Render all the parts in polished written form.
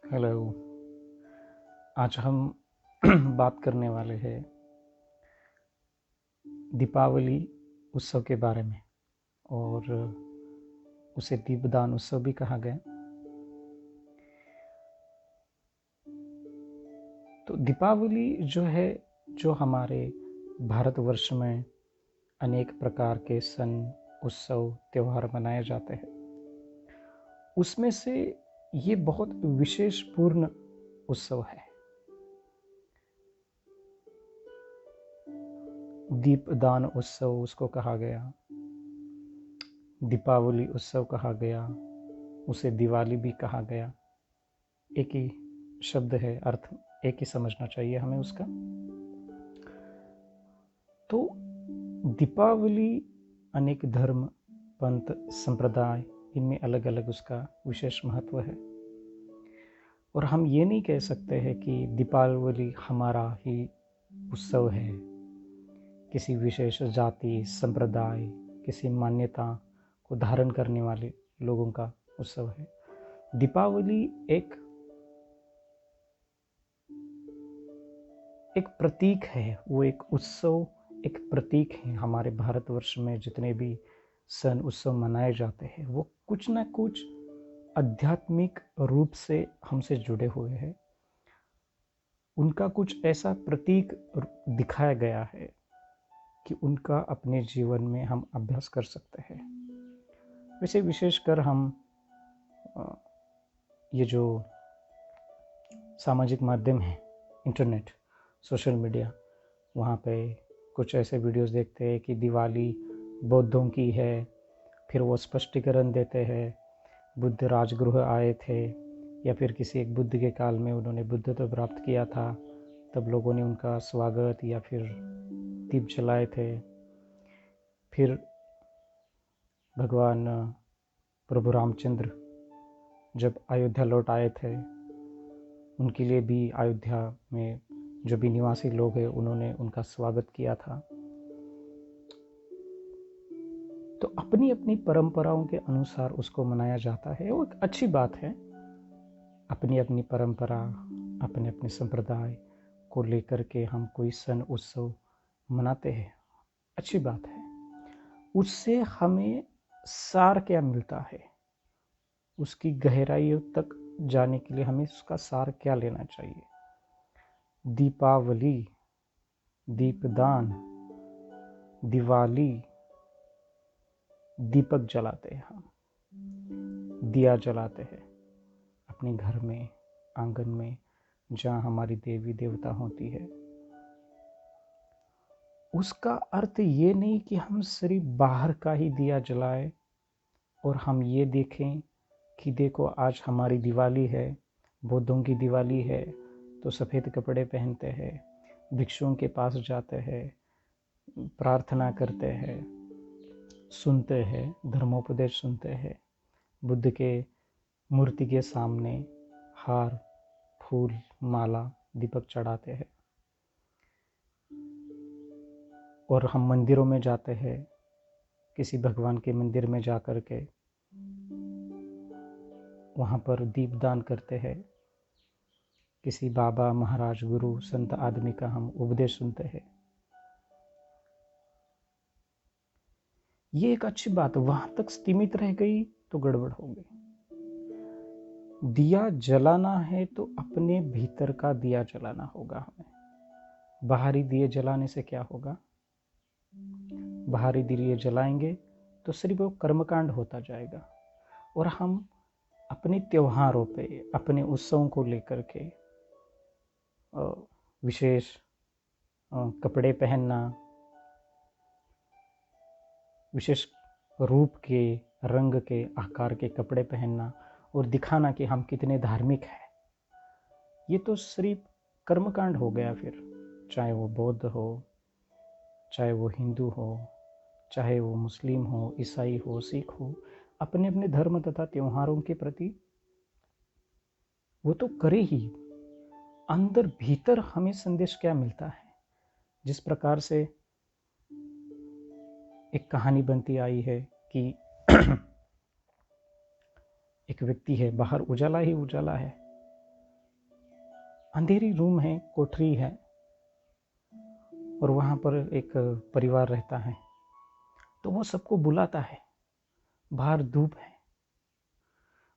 Hello. आज हम बात करने वाले हैं दीपावली उत्सव के बारे में। और उसे दीपदान उत्सव भी कहा गया। तो दीपावली जो है, जो हमारे भारतवर्ष में अनेक प्रकार के सन, उत्सव, त्यौहार मनाए जाते हैं, उसमें से ये बहुत विशेष पूर्ण उत्सव है। दीपदान उत्सव उसको कहा गया, दीपावली उत्सव कहा गया, उसे दिवाली भी कहा गया। एक ही शब्द है, अर्थ एक ही समझना चाहिए हमें उसका। तो दीपावली अनेक धर्म, पंथ, संप्रदाय, इनमें अलग अलग उसका विशेष महत्व है। और हम ये नहीं कह सकते हैं कि दीपावली हमारा ही उत्सव है, किसी विशेष जाति, संप्रदाय, किसी मान्यता को धारण करने वाले लोगों का उत्सव है। दीपावली एक प्रतीक है, वो एक उत्सव, एक प्रतीक है। हमारे भारतवर्ष में जितने भी सन, उत्सव मनाए जाते हैं, वो कुछ ना कुछ आध्यात्मिक रूप से हमसे जुड़े हुए हैं। उनका कुछ ऐसा प्रतीक दिखाया गया है कि उनका अपने जीवन में हम अभ्यास कर सकते हैं। वैसे विशेषकर हम ये जो सामाजिक माध्यम है, इंटरनेट, सोशल मीडिया, वहाँ पे कुछ ऐसे वीडियोस देखते हैं कि दिवाली बौद्धों की है। फिर वो स्पष्टीकरण देते हैं बुद्ध राजगृह आए थे, या फिर किसी एक बुद्ध के काल में उन्होंने बुद्धत्व प्राप्त किया था, तब लोगों ने उनका स्वागत या फिर दीप जलाए थे। फिर भगवान प्रभु रामचंद्र जब अयोध्या लौट आए थे, उनके लिए भी अयोध्या में जो भी निवासी लोग हैं, उन्होंने उनका स्वागत किया था। तो अपनी अपनी परंपराओं के अनुसार उसको मनाया जाता है। वो एक अच्छी बात है। अपनी अपनी परंपरा, अपने अपने संप्रदाय को लेकर के हम कोई सन, उत्सव मनाते हैं, अच्छी बात है। उससे हमें सार क्या मिलता है, उसकी गहराइयों तक जाने के लिए हमें उसका सार क्या लेना चाहिए। दीपावली, दीपदान, दिवाली, दीपक जलाते हैं, हम दिया जलाते हैं अपने घर में, आंगन में, जहाँ हमारी देवी देवता होती है। उसका अर्थ ये नहीं कि हम सिर्फ बाहर का ही दिया जलाए और हम ये देखें कि देखो आज हमारी दिवाली है, बौद्धों की दिवाली है, तो सफ़ेद कपड़े पहनते हैं, भिक्षुओं के पास जाते हैं, प्रार्थना करते हैं, सुनते हैं, धर्मोपदेश सुनते हैं, बुद्ध के मूर्ति के सामने हार, फूल, माला, दीपक चढ़ाते हैं। और हम मंदिरों में जाते हैं, किसी भगवान के मंदिर में जा कर के वहाँ पर दीपदान करते हैं। किसी बाबा, महाराज, गुरु, संत आदमी का हम उपदेश सुनते हैं। ये एक अच्छी बात, वहां तक सीमित रह गई तो गड़बड़ हो गई। दिया जलाना है तो अपने भीतर का दिया जलाना होगा हमें। बाहरी दिए जलाने से क्या होगा? बाहरी दिए जलाएंगे तो सिर्फ वो कर्मकांड होता जाएगा। और हम अपने त्योहारों पे, अपने उत्सवों को लेकर के विशेष कपड़े पहनना, विशेष रूप के, रंग के, आकार के कपड़े पहनना और दिखाना कि हम कितने धार्मिक हैं, ये तो सिर्फ कर्मकांड हो गया। फिर चाहे वो बौद्ध हो, चाहे वो हिंदू हो, चाहे वो मुस्लिम हो, ईसाई हो, सिख हो, अपने अपने धर्म तथा त्योहारों के प्रति वो तो करे ही। अंदर भीतर हमें संदेश क्या मिलता है? जिस प्रकार से एक कहानी बनती आई है कि एक व्यक्ति है, बाहर उजाला ही उजाला है, अंधेरी रूम है, कोठरी है, और वहाँ पर एक परिवार रहता है। तो वो सबको बुलाता है, बाहर धूप है,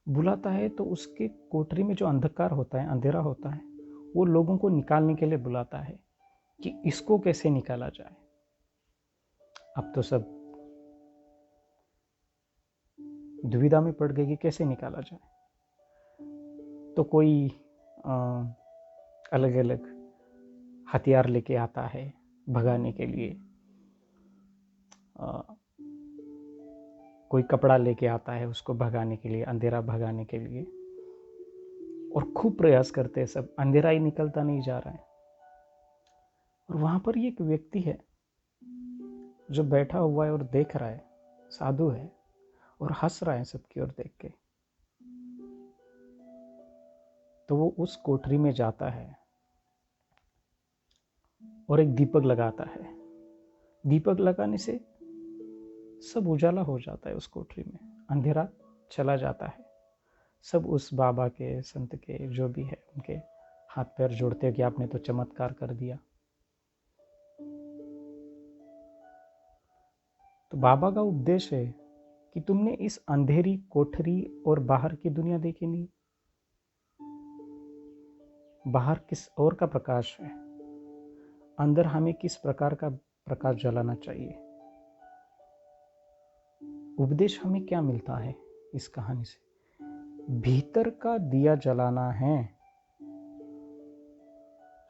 बुलाता है तो उसके कोठरी में जो अंधकार होता है, अंधेरा होता है, वो लोगों को निकालने के लिए बुलाता है कि इसको कैसे निकाला जाए। अब तो सब दुविधा में पड़ गए कि कैसे निकाला जाए। तो कोई अलग अलग हथियार लेके आता है भगाने के लिए, कोई कपड़ा लेके आता है उसको भगाने के लिए, अंधेरा भगाने के लिए, और खूब प्रयास करते हैं सब, अंधेरा ही निकलता नहीं जा रहा है। और वहां पर एक व्यक्ति है जो बैठा हुआ है और देख रहा है, साधु है, और हंस रहा है सबकी ओर देख के। तो वो उस कोठरी में जाता है और एक दीपक लगाता है। दीपक लगाने से सब उजाला हो जाता है उस कोठरी में, अंधेरा चला जाता है। सब उस बाबा के, संत के, जो भी है, उनके हाथ पैर जोड़ते हैं कि आपने तो चमत्कार कर दिया। तो बाबा का उपदेश है कि तुमने इस अंधेरी कोठरी और बाहर की दुनिया देखी नहीं। बाहर किस और का प्रकाश है, अंदर हमें किस प्रकार का प्रकाश जलाना चाहिए। उपदेश हमें क्या मिलता है इस कहानी से? भीतर का दिया जलाना है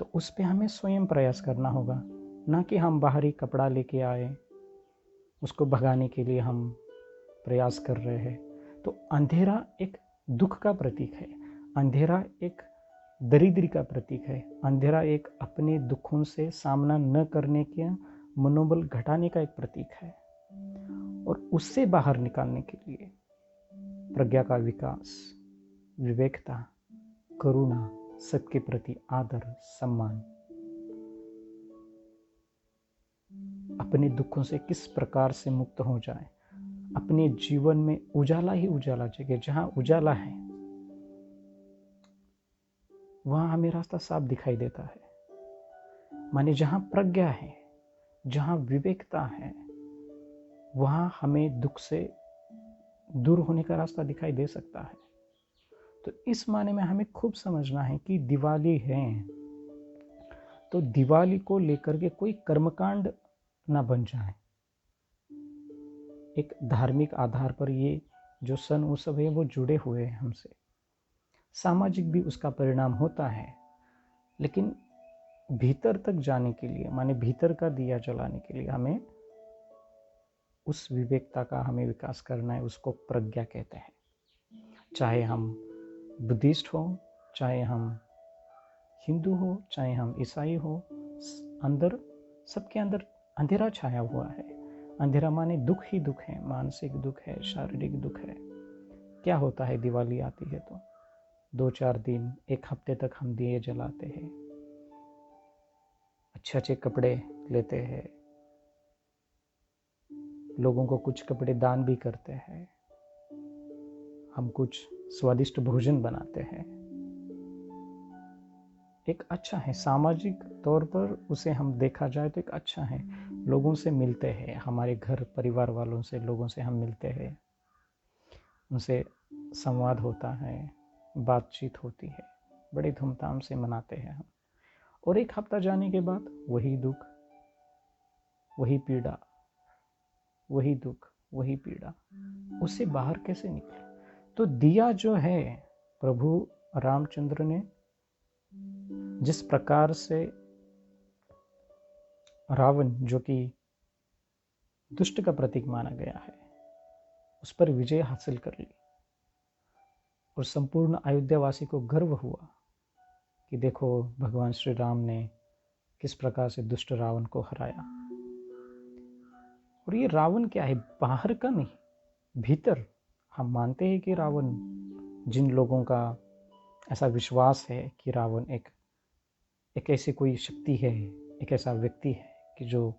तो उस पे हमें स्वयं प्रयास करना होगा, ना कि हम बाहरी कपड़ा लेके आए, उसको भगाने के लिए हम प्रयास कर रहे हैं। तो अंधेरा एक दुख का प्रतीक है, अंधेरा एक दरिद्री का प्रतीक है, अंधेरा एक अपने दुखों से सामना न करने के मनोबल घटाने का एक प्रतीक है। और उससे बाहर निकालने के लिए प्रज्ञा का विकास, विवेकता, करुणा, सबके प्रति आदर, सम्मान, अपने दुखों से किस प्रकार से मुक्त हो जाए, अपने जीवन में उजाला ही उजाला जगह। जहां उजाला है वहां हमें रास्ता साफ दिखाई देता है। माने जहां प्रज्ञा है, जहां विवेकता है, वहां हमें दुख से दूर होने का रास्ता दिखाई दे सकता है। तो इस माने में हमें खूब समझना है कि दिवाली है तो दिवाली को लेकर के कोई कर्मकांड ना बन जाए। एक धार्मिक आधार पर ये जो सन उत्सव है वो जुड़े हुए हैं हमसे, सामाजिक भी उसका परिणाम होता है, लेकिन भीतर तक जाने के लिए, माने भीतर का दिया जलाने के लिए हमें उस विवेकता का हमें विकास करना है। उसको प्रज्ञा कहते हैं। चाहे हम बुद्धिस्ट हो, चाहे हम हिंदू हो, चाहे हम ईसाई हो, अंदर सबके अंदर अंधेरा छाया हुआ है। अंधेरा माने दुख ही दुख है, मानसिक दुख है, शारीरिक दुख है। क्या होता है दिवाली आती है तो 2-4 दिन, एक हफ्ते तक हम दिए जलाते हैं, अच्छे अच्छे कपड़े लेते हैं, लोगों को कुछ कपड़े दान भी करते हैं, हम कुछ स्वादिष्ट भोजन बनाते हैं। एक अच्छा है, सामाजिक तौर पर उसे हम देखा जाए तो एक अच्छा है। लोगों से मिलते हैं, हमारे घर परिवार वालों से, लोगों से हम मिलते हैं, उनसे संवाद होता है, बातचीत होती है, बड़े धूमधाम से मनाते हैं हम। और एक हफ्ता जाने के बाद वही दुख, वही पीड़ा, वही दुख, वही पीड़ा, उससे बाहर कैसे निकले? तो दिया जो है, प्रभु रामचंद्र ने जिस प्रकार से रावण, जो कि दुष्ट का प्रतीक माना गया है, उस पर विजय हासिल कर ली, और संपूर्ण अयोध्यावासी को गर्व हुआ कि देखो भगवान श्री राम ने किस प्रकार से दुष्ट रावण को हराया। और ये रावण क्या है? बाहर का नहीं, भीतर। हम मानते हैं कि रावण, जिन लोगों का ऐसा विश्वास है कि रावण एक ऐसी कोई शक्ति है, एक ऐसा व्यक्ति है कि जो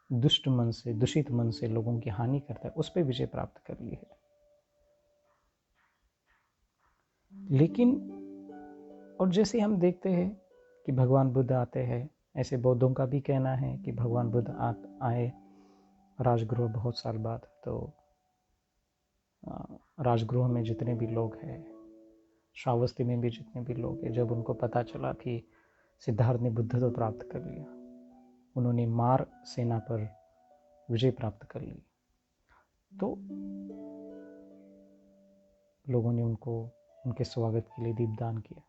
दुष्ट मन से, दूषित मन से लोगों की हानि करता है, उस पर विजय प्राप्त कर ली है। लेकिन और जैसे हम देखते हैं कि भगवान बुद्ध आते हैं, ऐसे बौद्धों का भी कहना है कि भगवान बुद्ध आए राजगृह बहुत साल बाद। तो राजगृह में जितने भी लोग हैं, श्रावस्ती में भी जितने भी लोग हैं, जब उनको पता चला कि सिद्धार्थ ने बुद्धत्व प्राप्त कर लिया, उन्होंने मार सेना पर विजय प्राप्त कर ली, तो लोगों ने उनको उनके स्वागत के लिए दीपदान किया,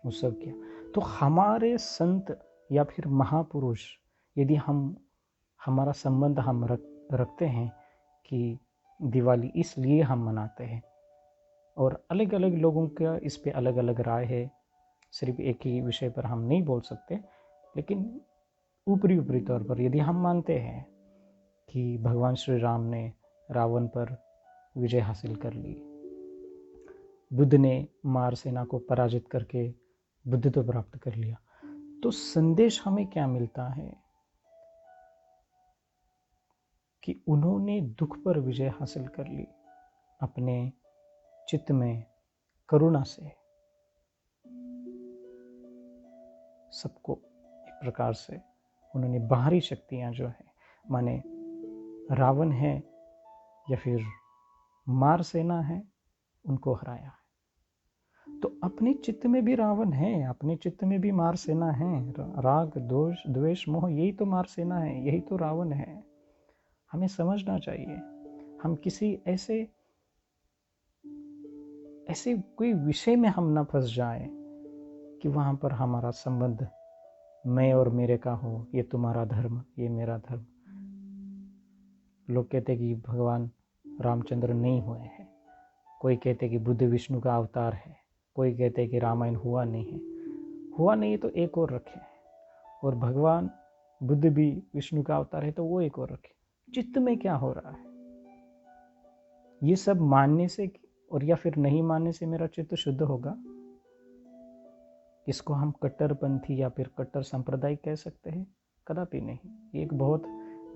उत्सव किया। तो हमारे संत या फिर महापुरुष, यदि हमारा संबंध हम रखते हैं कि दिवाली इसलिए हम मनाते हैं, और अलग अलग लोगों का इस पे अलग अलग राय है, सिर्फ एक ही विषय पर हम नहीं बोल सकते, लेकिन ऊपरी तौर पर यदि हम मानते हैं कि भगवान श्री राम ने रावण पर विजय हासिल कर ली, बुद्ध ने मार सेना को पराजित करके बुद्धत्व प्राप्त कर लिया, तो संदेश हमें क्या मिलता है कि उन्होंने दुख पर विजय हासिल कर ली, अपने चित्त में करुणा से सबको एक प्रकार से उन्होंने बाहरी शक्तियां जो है, माने रावण है या फिर मार सेना है, उनको हराया है। तो अपने चित्त में भी रावण है, अपने चित्त में भी मार सेना है, राग दोष द्वेष मोह, यही तो मार सेना है, यही तो रावण है। हमें समझना चाहिए, हम किसी ऐसे कोई विषय में हम ना फंस जाए कि वहां पर हमारा संबंध मैं और मेरे का हो, ये तुम्हारा धर्म, ये मेरा धर्म। लोग कहते कि भगवान रामचंद्र नहीं हुए हैं, कोई कहते कि बुद्ध विष्णु का अवतार है, कोई कहते कि रामायण हुआ नहीं है। हुआ नहीं है तो एक और रखे, और भगवान बुद्ध भी विष्णु का अवतार है तो वो एक और रखे। चित्त में क्या हो रहा है, ये सब मानने से और या फिर नहीं मानने से मेरा चित्त शुद्ध होगा? इसको हम कट्टरपंथी या फिर कट्टर संप्रदाय कह सकते हैं? कदापि नहीं। ये एक बहुत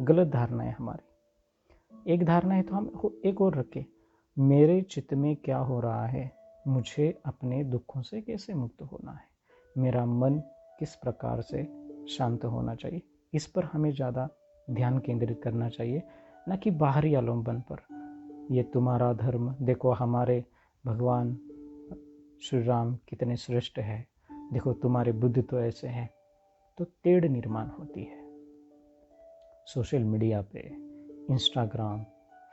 गलत धारणा है हमारी। एक धारणा है तो हम एक और रखें, मेरे चित्त में क्या हो रहा है, मुझे अपने दुखों से कैसे मुक्त होना है, मेरा मन किस प्रकार से शांत होना चाहिए, इस पर हमें ज़्यादा ध्यान केंद्रित करना चाहिए, न कि बाहरी आलम्बन पर। ये तुम्हारा धर्म, देखो हमारे भगवान श्री राम कितने श्रेष्ठ है, देखो तुम्हारे बुद्ध तो ऐसे हैं, तो टेढ़ निर्माण होती है। सोशल मीडिया पे, इंस्टाग्राम,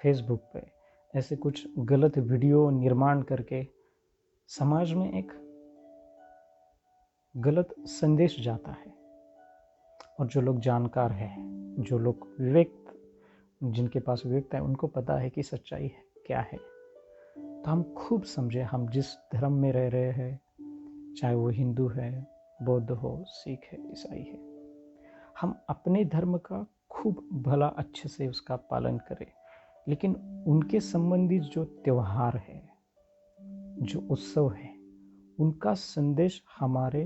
फेसबुक पे ऐसे कुछ गलत वीडियो निर्माण करके समाज में एक गलत संदेश जाता है। और जो लोग जानकार हैं, जो लोग जिनके पास विवेकता है, उनको पता है कि सच्चाई है क्या है। तो हम खूब समझे, हम जिस धर्म में रह रहे हैं, चाहे वो हिंदू है, बौद्ध हो, सिख है, ईसाई है, हम अपने धर्म का खूब भला अच्छे से उसका पालन करें, लेकिन उनके संबंधित जो त्योहार है, जो उत्सव है, उनका संदेश हमारे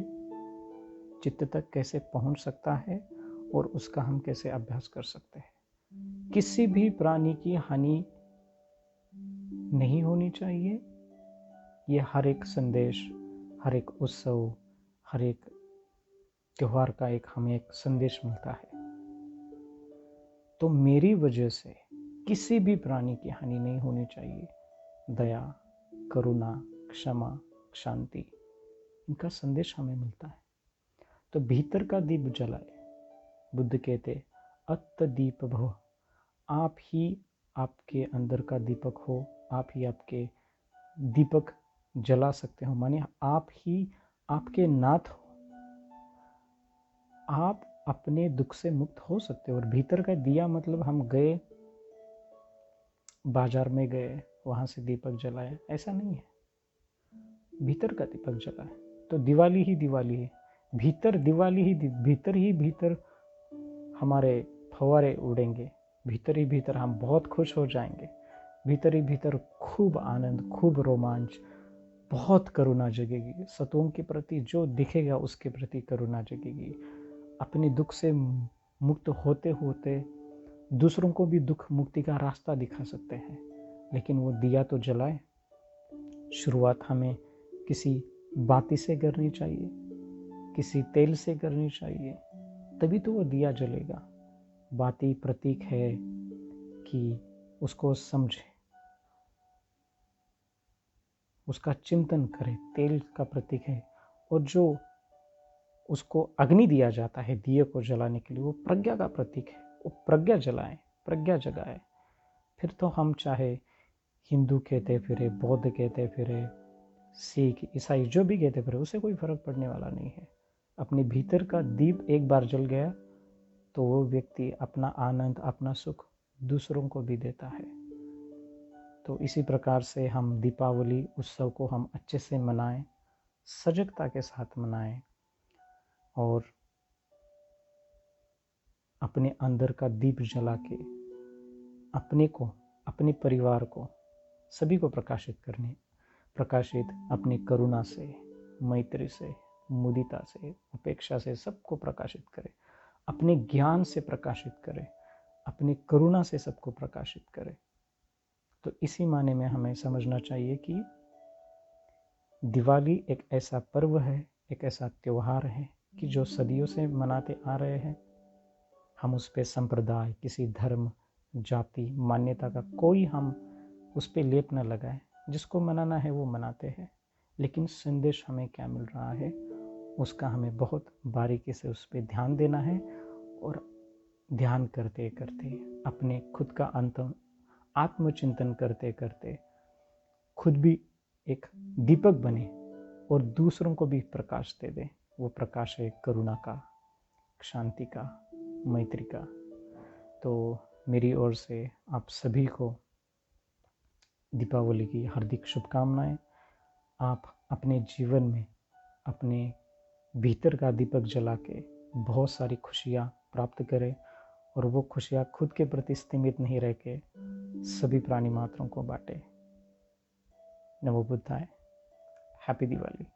चित्त तक कैसे पहुंच सकता है और उसका हम कैसे अभ्यास कर सकते हैं। किसी भी प्राणी की हानि नहीं होनी चाहिए, ये हर एक संदेश, हर एक उत्सव, हर एक त्योहार का हमें एक संदेश मिलता है। तो मेरी वजह से किसी भी प्राणी की हानि नहीं होनी चाहिए। दया, करुणा, क्षमा, शांति, इनका संदेश हमें मिलता है। तो भीतर का दीप जलाए। बुद्ध कहते अत्त दीप भव, आप ही आपके अंदर का दीपक हो, आप ही आपके दीपक जला सकते हो, माने आप ही आपके नाथ हो, आप अपने दुख से मुक्त हो सकते हो। और भीतर का दिया मतलब हम गए बाजार में गए, वहां से दीपक जलाया, ऐसा नहीं है। भीतर का दीपक जलाए तो दिवाली ही दिवाली है। भीतर दिवाली ही भीतर हमारे फव्वारे उड़ेंगे, भीतर ही भीतर हम बहुत खुश हो जाएंगे, भीतर ही भीतर खूब आनंद, खूब रोमांच, बहुत करुणा जगेगी। सतों के प्रति जो दिखेगा उसके प्रति करुणा जगेगी। अपने दुख से मुक्त होते होते दूसरों को भी दुख मुक्ति का रास्ता दिखा सकते हैं। लेकिन वो दिया तो जलाए। शुरुआत हमें किसी बाती से करनी चाहिए, किसी तेल से करनी चाहिए, तभी तो वो दिया जलेगा। बाती प्रतीक है कि उसको समझे, उसका चिंतन करे, तेल का प्रतीक है। और जो उसको अग्नि दिया जाता है दिए को जलाने के लिए, वो प्रज्ञा का प्रतीक है। वो प्रज्ञा जलाए, प्रज्ञा जगाए। फिर तो हम चाहे हिंदू कहते फिरे, बौद्ध कहते फिरे, सिख ईसाई जो भी कहते फिरे, उसे कोई फर्क पड़ने वाला नहीं है। अपने भीतर का दीप एक बार जल गया तो वो व्यक्ति अपना आनंद, अपना सुख दूसरों को भी देता है। तो इसी प्रकार से हम दीपावली उत्सव को हम अच्छे से मनाएं, सजगता के साथ मनाएं और अपने अंदर का दीप जला के अपने को, अपने परिवार को, सभी को प्रकाशित अपनी करुणा से, मैत्री से, मुदिता से, उपेक्षा से सबको प्रकाशित करें। अपने ज्ञान से प्रकाशित करें, अपनी करुणा से सबको प्रकाशित करें। तो इसी माने में हमें समझना चाहिए कि दिवाली एक ऐसा पर्व है, एक ऐसा त्योहार है कि जो सदियों से मनाते आ रहे हैं। हम उस पे संप्रदाय, किसी धर्म, जाति, मान्यता का कोई हम उस पे लेप न लगाए। जिसको मनाना है वो मनाते हैं, लेकिन संदेश हमें क्या मिल रहा है उसका हमें बहुत बारीकी से उस पर ध्यान देना है। और ध्यान करते करते अपने खुद का आत्मचिंतन करते करते खुद भी एक दीपक बने और दूसरों को भी प्रकाश दे दे। वो प्रकाश है करुणा का, शांति का, मैत्री का। तो मेरी ओर से आप सभी को दीपावली की हार्दिक शुभकामनाएं। आप अपने जीवन में अपने भीतर का दीपक जला के बहुत सारी खुशियाँ प्राप्त करें और वो खुशियाँ खुद के प्रति सीमित नहीं रह के सभी प्राणी मात्रों को बांटे। नमो बुद्धाय। हैप्पी दिवाली।